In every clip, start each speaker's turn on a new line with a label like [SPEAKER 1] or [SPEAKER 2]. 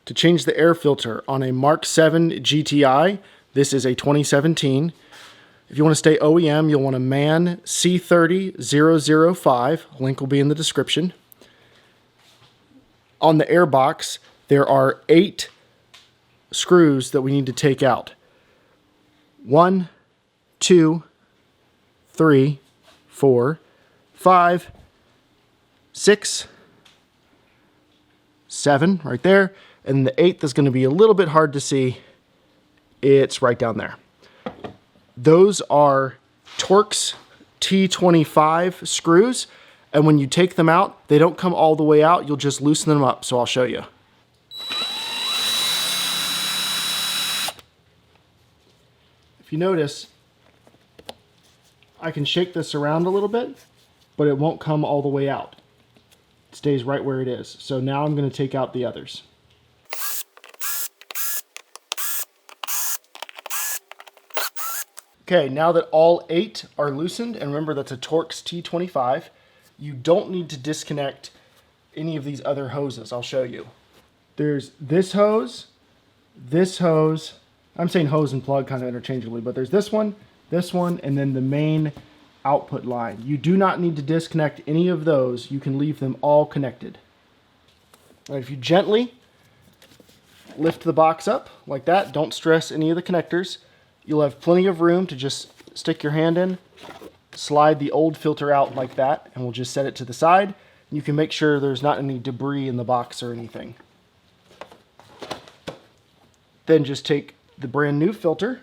[SPEAKER 1] To change the air filter on a MK7 GTI, this is a 2017. If you want to stay OEM, you'll want a MAN C30005. Link will be in the description. On the air box, there are 8 screws that we need to take out. 1, 2, 3, 4, 5, 6, 7 right there. And the 8th is going to be a little bit hard to see. It's right down there. Those are Torx T25 screws. And when you take them out, they don't come all the way out. You'll just loosen them up. So I'll show you. If you notice, I can shake this around a little bit, but it won't come all the way out. It stays right where it is. So now I'm going to take out the others. Okay, now that all 8 are loosened, and remember that's a Torx T25, you don't need to disconnect any of these other hoses. I'll show you. There's this hose, I'm saying hose and plug kind of interchangeably, but there's this one, and then the main output line. You do not need to disconnect any of those. You can leave them all connected. All right, if you gently lift the box up like that, don't stress any of the connectors, you'll have plenty of room to just stick your hand in, slide the old filter out like that, and we'll just set it to the side. You can make sure there's not any debris in the box or anything. Then just take the brand new filter,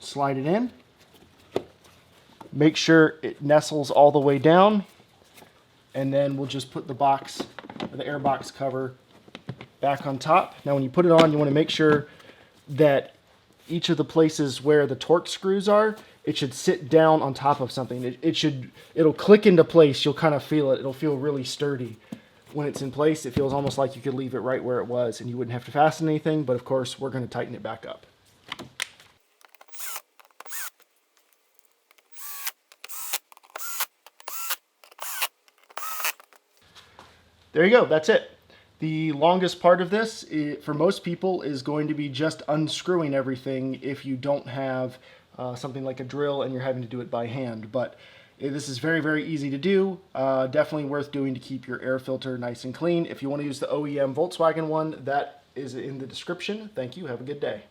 [SPEAKER 1] slide it in, make sure it nestles all the way down, and then we'll just put the box, the air box cover back on top. Now when you put it on, you want to make sure that each of the places where the Torx screws are, it should sit down on top of something. It'll click into place. You'll kind of feel it. It'll feel really sturdy. When it's in place, it feels almost like you could leave it right where it was and you wouldn't have to fasten anything, but of course we're going to tighten it back up. There you go, that's it. The longest part of this, for most people, is going to be just unscrewing everything if you don't have something like a drill and you're having to do it by hand. But this is very, very easy to do. Definitely worth doing to keep your air filter nice and clean. If you want to use the OEM Volkswagen one, that is in the description. Thank you. Have a good day.